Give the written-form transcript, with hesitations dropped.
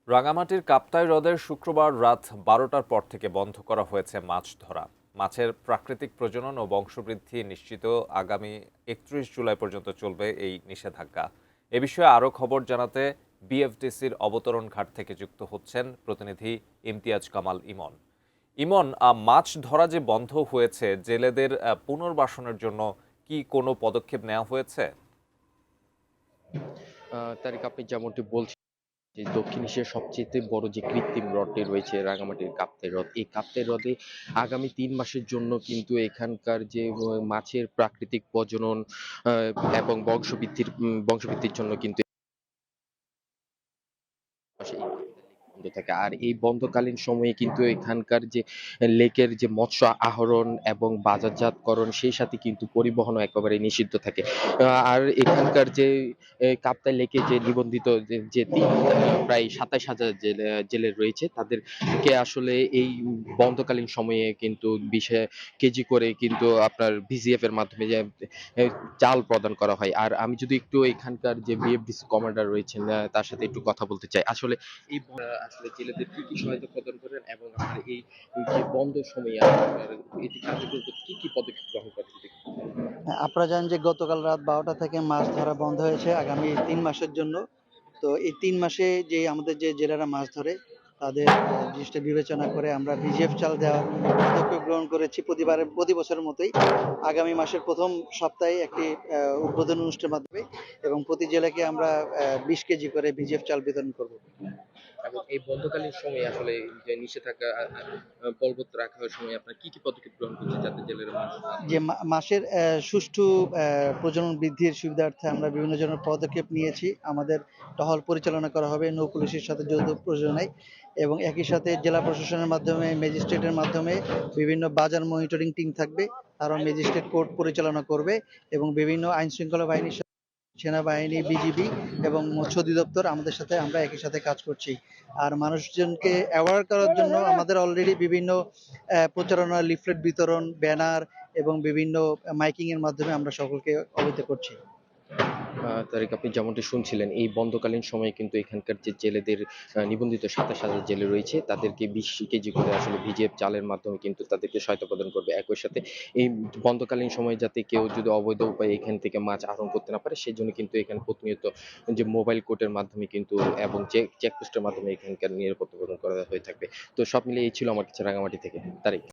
রাঙামাটির কাপ্তাই হ্রদের শুক্রবার রাত ১২টার পর থেকে বন্ধ করা হয়েছে মাছ ধরা। মাছের প্রাকৃতিক প্রজনন ও বংশবৃদ্ধি নিশ্চিত আগামী ৩১ জুলাই পর্যন্ত চলবে এই নিষেধাজ্ঞা। এ বিষয়ে আরও খবর জানাতে বিএফডিসির অবতরণ ঘাট থেকে যুক্ত হচ্ছেন প্রতিনিধি ইমতিয়াজ কামাল ইমন। ইমন, মাছ ধরা যে বন্ধ হয়েছে, জেলেদের পুনর্বাসনের জন্য কি কোনো পদক্ষেপ নেওয়া হয়েছে? তারিক, আপনি যেমনটি বলছেন যে দক্ষিণ এশিয়ার সবচেয়ে বড় যে কৃত্রিম হ্রদটি রয়েছে রাঙামাটির কাপ্তাই হ্রদ, এই কাপ্তাই হ্রদে আগামী ৩ মাসের জন্য কিন্তু এখানকার যে মাছের প্রাকৃতিক প্রজনন এবং বংশবৃদ্ধির জন্য কিন্তু মাসে এই বন্ধ থাকে। আর এই বন্ধকালীন সময়ে কিন্তু এখানকার যে লেকের যে মৎস্য আহরণ এবং বাজারজাতকরণ, সেই সাথে কিন্তু পরিবহনও একেবারে নিষিদ্ধ থাকে। আর এখানকার যে কাপ্তাই লেকে যে নিবন্ধিত যে প্রায় ২৭,০০০ জেলে রয়েছে, তাদেরকে আসলে এই বন্ধকালীন সময়ে কিন্তু ২০ কেজি করে কিন্তু আপনার ভিজিএফ এর মাধ্যমে যে এ চাল প্রদান করা হয়। আর আমি যদি একটু এখানকার যে বিএফডিসি কমান্ডার রয়েছেন, তার সাথে একটু কথা বলতে চাই। আসলে জেলেদের কি সহায়তা প্রদান করেন এবং আপনার এই যে বন্ধের সময়ে আপনার এটি কার্যকর করতে কি পদক্ষেপ গ্রহণ করেন? যদি একটু বলেন। হ্যাঁ, আপনারা জানেন যে গতকাল রাত ১২টা থেকে মাছ ধরা বন্ধ হয়েছে আগামী ৩ মাসের জন্য। তো এই ৩ মাসে যে আমাদের যে জেলেরা মাছ ধরে তাদের জিনিসটা বিবেচনা করে আমরা ভিজিএফ চাল দেওয়ার পদক্ষেপ গ্রহণ করেছি প্রতি বছরের মতোই। আগামী মাসের ১ম সপ্তাহে একটি উদ্বোধনী অনুষ্ঠানের মাধ্যমে এবং প্রতি জেলাকে আমরা ২০ কেজি করে ভিজিএফ চাল বিতরণ করব। এবং এই বন্ধকালীন সময়ে আসলে যে নিষেধাজ্ঞা বলবৎ রাখার সময় আপনার কি পদক্ষেপ গ্রহণ করছেন যাতে জেলেরা মাছ না যে ধরে? মাসের সুষ্ঠু প্রজনন বৃদ্ধির সুবিধার্থে আমরা বিভিন্ন ধরনের পদক্ষেপ নিয়েছি। আমাদের টহল পরিচালনা করা হবে নৌ পুলিশের সাথে যৌথ প্রযোজনায় এবং একই সাথে জেলা প্রশাসনের মাধ্যমে, ম্যাজিস্ট্রেটের মাধ্যমে বিভিন্ন বাজার মনিটরিং টিম থাকবে। তারাও ম্যাজিস্ট্রেট কোর্ট পরিচালনা করবে এবং বিভিন্ন আইন শৃঙ্খলা বাহিনীর সেনাবাহিনী, বিজিবি এবং মৎস্য অধিদপ্তর আমাদের সাথে আমরা একই সাথে কাজ করছি। আর মানুষজনকে অ্যাওয়ার করার জন্য আমাদের অলরেডি বিভিন্ন প্রচারণা, লিফলেট বিতরণ, ব্যানার এবং বিভিন্ন মাইকিং এর মাধ্যমে আমরা সকলকে অবহিত করছি। তারিক, আপনি যেমনটি শুনছিলেন, এই বন্ধকালীন সময়ে কিন্তু এখানকার যে জেলেদের নিবন্ধিত ২৭,০০০ জেলে রয়েছে, তাদেরকে ২০ কেজি করে আসলে ভিজিএফ চালের মাধ্যমে কিন্তু তাদেরকে সহায়তা প্রদান করবে। একই সাথে এই বন্ধকালীন সময়ে যাতে কেউ যদি অবৈধ উপায়ে এখান থেকে মাছ আহরণ করতে না পারে, সেজন্য কিন্তু এখানে প্রতিনিয়ত যে মোবাইল কোর্টের মাধ্যমে কিন্তু এবং চেকপোস্টের মাধ্যমে এখানকার নিরাপত্তা প্রদান করা হয়ে থাকবে। তো সব মিলিয়ে এই ছিল আমার কাছে রাঙামাটি থেকে। তারিক।